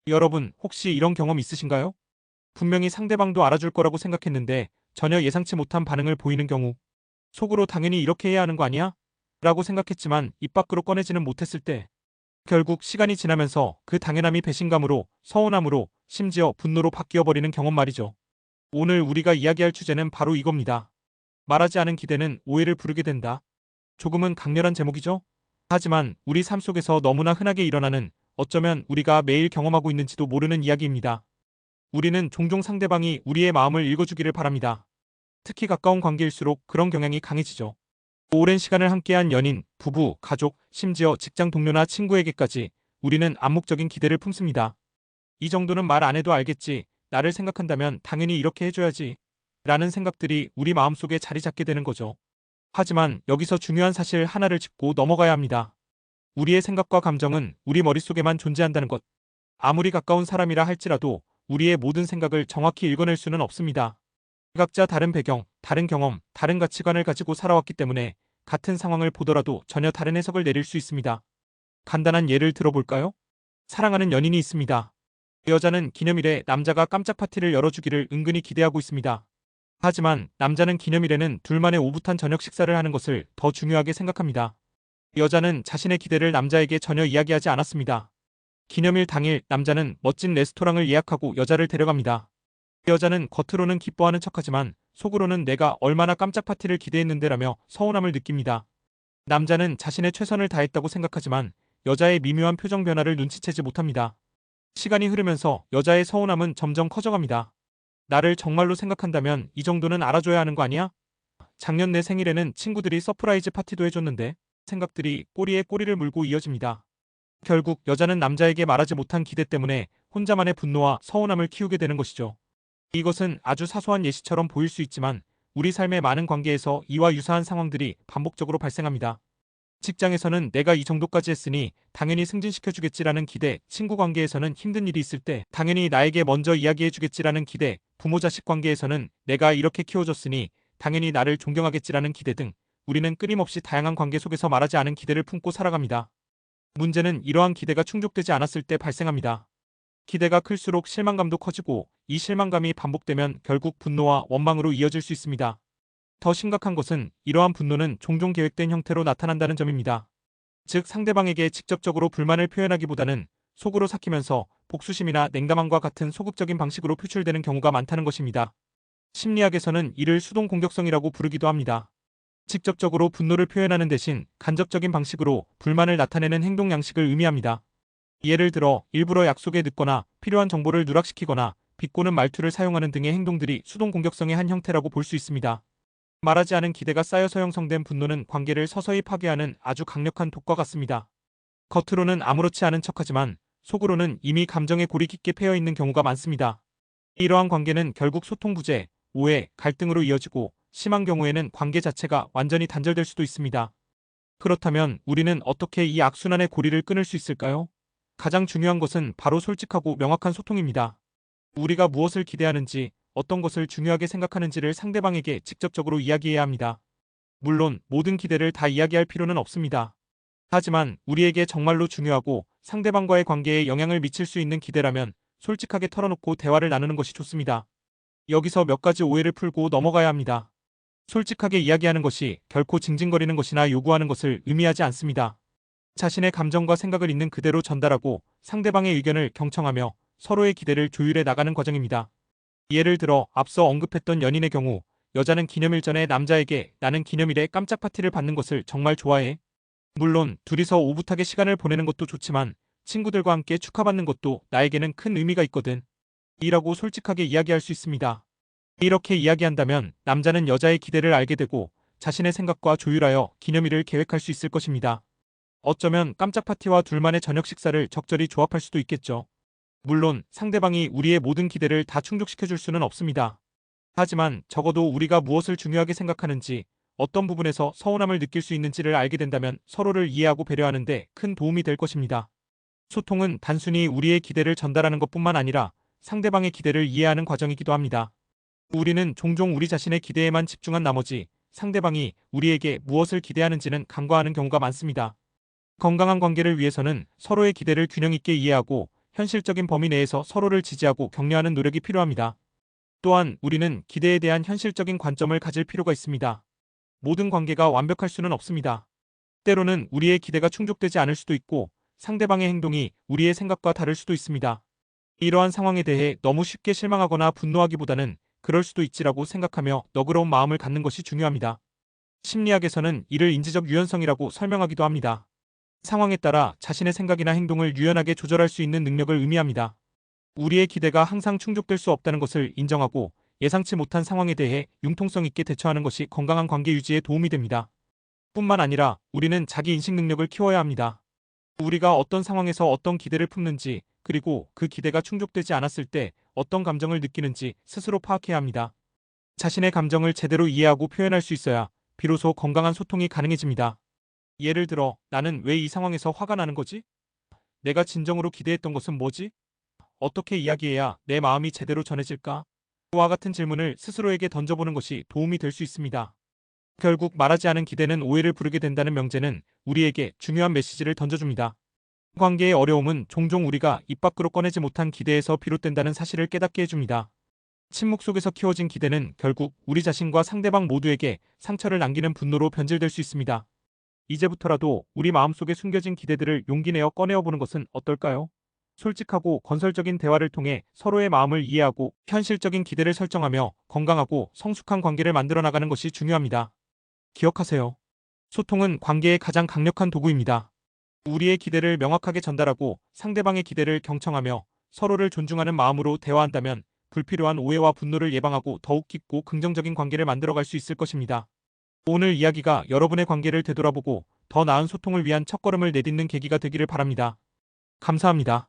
여러분, 혹시 이런 경험 있으신가요? 분명히 상대방도 알아줄 거라고 생각했는데 전혀 예상치 못한 반응을 보이는 경우, 속으로 당연히 이렇게 해야 하는 거 아니야? 라고 생각했지만 입 밖으로 꺼내지는 못했을 때, 결국 시간이 지나면서 그 당연함이 배신감으로, 서운함으로, 심지어 분노로 바뀌어버리는 경험 말이죠. 오늘 우리가 이야기할 주제는 바로 이겁니다. 말하지 않은 기대는 오해를 부르게 된다. 조금은 강렬한 제목이죠? 하지만 우리 삶 속에서 너무나 흔하게 일어나는, 어쩌면 우리가 매일 경험하고 있는지도 모르는 이야기입니다. 우리는 종종 상대방이 우리의 마음을 읽어주기를 바랍니다. 특히 가까운 관계일수록 그런 경향이 강해지죠. 오랜 시간을 함께한 연인, 부부, 가족, 심지어 직장 동료나 친구에게까지 우리는 암묵적인 기대를 품습니다. 이 정도는 말 안 해도 알겠지. 나를 생각한다면 당연히 이렇게 해줘야지. 라는 생각들이 우리 마음속에 자리 잡게 되는 거죠. 하지만 여기서 중요한 사실 하나를 짚고 넘어가야 합니다. 우리의 생각과 감정은 우리 머릿속에만 존재한다는 것. 아무리 가까운 사람이라 할지라도 우리의 모든 생각을 정확히 읽어낼 수는 없습니다. 각자 다른 배경, 다른 경험, 다른 가치관을 가지고 살아왔기 때문에 같은 상황을 보더라도 전혀 다른 해석을 내릴 수 있습니다. 간단한 예를 들어볼까요? 사랑하는 연인이 있습니다. 여자는 기념일에 남자가 깜짝 파티를 열어주기를 은근히 기대하고 있습니다. 하지만 남자는 기념일에는 둘만의 오붓한 저녁 식사를 하는 것을 더 중요하게 생각합니다. 여자는 자신의 기대를 남자에게 전혀 이야기하지 않았습니다. 기념일 당일 남자는 멋진 레스토랑을 예약하고 여자를 데려갑니다. 여자는 겉으로는 기뻐하는 척하지만 속으로는 내가 얼마나 깜짝 파티를 기대했는데라며 서운함을 느낍니다. 남자는 자신의 최선을 다했다고 생각하지만 여자의 미묘한 표정 변화를 눈치채지 못합니다. 시간이 흐르면서 여자의 서운함은 점점 커져갑니다. 나를 정말로 생각한다면 이 정도는 알아줘야 하는 거 아니야? 작년 내 생일에는 친구들이 서프라이즈 파티도 해줬는데, 생각들이 꼬리에 꼬리를 물고 이어집니다. 결국 여자는 남자에게 말하지 못한 기대 때문에 혼자만의 분노와 서운함을 키우게 되는 것이죠. 이것은 아주 사소한 예시처럼 보일 수 있지만 우리 삶의 많은 관계에서 이와 유사한 상황들이 반복적으로 발생합니다. 직장에서는 내가 이 정도까지 했으니 당연히 승진시켜주겠지라는 기대, 친구 관계에서는 힘든 일이 있을 때 당연히 나에게 먼저 이야기해주겠지라는 기대, 부모 자식 관계에서는 내가 이렇게 키워줬으니 당연히 나를 존경하겠지라는 기대 등 우리는 끊임없이 다양한 관계 속에서 말하지 않은 기대를 품고 살아갑니다. 문제는 이러한 기대가 충족되지 않았을 때 발생합니다. 기대가 클수록 실망감도 커지고 이 실망감이 반복되면 결국 분노와 원망으로 이어질 수 있습니다. 더 심각한 것은 이러한 분노는 종종 계획된 형태로 나타난다는 점입니다. 즉 상대방에게 직접적으로 불만을 표현하기보다는 속으로 삭히면서 복수심이나 냉담함과 같은 소극적인 방식으로 표출되는 경우가 많다는 것입니다. 심리학에서는 이를 수동 공격성이라고 부르기도 합니다. 직접적으로 분노를 표현하는 대신 간접적인 방식으로 불만을 나타내는 행동 양식을 의미합니다. 예를 들어 일부러 약속에 늦거나 필요한 정보를 누락시키거나 비꼬는 말투를 사용하는 등의 행동들이 수동 공격성의 한 형태라고 볼 수 있습니다. 말하지 않은 기대가 쌓여서 형성된 분노는 관계를 서서히 파괴하는 아주 강력한 독과 같습니다. 겉으로는 아무렇지 않은 척하지만 속으로는 이미 감정에 골이 깊게 패여 있는 경우가 많습니다. 이러한 관계는 결국 소통 부재, 오해, 갈등으로 이어지고 심한 경우에는 관계 자체가 완전히 단절될 수도 있습니다. 그렇다면 우리는 어떻게 이 악순환의 고리를 끊을 수 있을까요? 가장 중요한 것은 바로 솔직하고 명확한 소통입니다. 우리가 무엇을 기대하는지, 어떤 것을 중요하게 생각하는지를 상대방에게 직접적으로 이야기해야 합니다. 물론 모든 기대를 다 이야기할 필요는 없습니다. 하지만 우리에게 정말로 중요하고 상대방과의 관계에 영향을 미칠 수 있는 기대라면 솔직하게 털어놓고 대화를 나누는 것이 좋습니다. 여기서 몇 가지 오해를 풀고 넘어가야 합니다. 솔직하게 이야기하는 것이 결코 징징거리는 것이나 요구하는 것을 의미하지 않습니다. 자신의 감정과 생각을 있는 그대로 전달하고 상대방의 의견을 경청하며 서로의 기대를 조율해 나가는 과정입니다. 예를 들어 앞서 언급했던 연인의 경우 여자는 기념일 전에 남자에게 나는 기념일에 깜짝 파티를 받는 것을 정말 좋아해. 물론 둘이서 오붓하게 시간을 보내는 것도 좋지만 친구들과 함께 축하받는 것도 나에게는 큰 의미가 있거든. 이라고 솔직하게 이야기할 수 있습니다. 이렇게 이야기한다면 남자는 여자의 기대를 알게 되고 자신의 생각과 조율하여 기념일을 계획할 수 있을 것입니다. 어쩌면 깜짝 파티와 둘만의 저녁 식사를 적절히 조합할 수도 있겠죠. 물론 상대방이 우리의 모든 기대를 다 충족시켜줄 수는 없습니다. 하지만 적어도 우리가 무엇을 중요하게 생각하는지, 어떤 부분에서 서운함을 느낄 수 있는지를 알게 된다면 서로를 이해하고 배려하는 데 큰 도움이 될 것입니다. 소통은 단순히 우리의 기대를 전달하는 것뿐만 아니라 상대방의 기대를 이해하는 과정이기도 합니다. 우리는 종종 우리 자신의 기대에만 집중한 나머지 상대방이 우리에게 무엇을 기대하는지는 간과하는 경우가 많습니다. 건강한 관계를 위해서는 서로의 기대를 균형 있게 이해하고 현실적인 범위 내에서 서로를 지지하고 격려하는 노력이 필요합니다. 또한 우리는 기대에 대한 현실적인 관점을 가질 필요가 있습니다. 모든 관계가 완벽할 수는 없습니다. 때로는 우리의 기대가 충족되지 않을 수도 있고 상대방의 행동이 우리의 생각과 다를 수도 있습니다. 이러한 상황에 대해 너무 쉽게 실망하거나 분노하기보다는 그럴 수도 있지라고 생각하며 너그러운 마음을 갖는 것이 중요합니다. 심리학에서는 이를 인지적 유연성이라고 설명하기도 합니다. 상황에 따라 자신의 생각이나 행동을 유연하게 조절할 수 있는 능력을 의미합니다. 우리의 기대가 항상 충족될 수 없다는 것을 인정하고 예상치 못한 상황에 대해 융통성 있게 대처하는 것이 건강한 관계 유지에 도움이 됩니다. 뿐만 아니라 우리는 자기 인식 능력을 키워야 합니다. 우리가 어떤 상황에서 어떤 기대를 품는지, 그리고 그 기대가 충족되지 않았을 때 어떤 감정을 느끼는지 스스로 파악해야 합니다. 자신의 감정을 제대로 이해하고 표현할 수 있어야 비로소 건강한 소통이 가능해집니다. 예를 들어, 나는 왜 이 상황에서 화가 나는 거지? 내가 진정으로 기대했던 것은 뭐지? 어떻게 이야기해야 내 마음이 제대로 전해질까? 와 같은 질문을 스스로에게 던져보는 것이 도움이 될 수 있습니다. 결국 말하지 않은 기대는 오해를 부르게 된다는 명제는 우리에게 중요한 메시지를 던져줍니다. 관계의 어려움은 종종 우리가 입 밖으로 꺼내지 못한 기대에서 비롯된다는 사실을 깨닫게 해줍니다. 침묵 속에서 키워진 기대는 결국 우리 자신과 상대방 모두에게 상처를 남기는 분노로 변질될 수 있습니다. 이제부터라도 우리 마음속에 숨겨진 기대들을 용기 내어 꺼내어 보는 것은 어떨까요? 솔직하고 건설적인 대화를 통해 서로의 마음을 이해하고 현실적인 기대를 설정하며 건강하고 성숙한 관계를 만들어 나가는 것이 중요합니다. 기억하세요. 소통은 관계의 가장 강력한 도구입니다. 우리의 기대를 명확하게 전달하고 상대방의 기대를 경청하며 서로를 존중하는 마음으로 대화한다면 불필요한 오해와 분노를 예방하고 더욱 깊고 긍정적인 관계를 만들어갈 수 있을 것입니다. 오늘 이야기가 여러분의 관계를 되돌아보고 더 나은 소통을 위한 첫걸음을 내딛는 계기가 되기를 바랍니다. 감사합니다.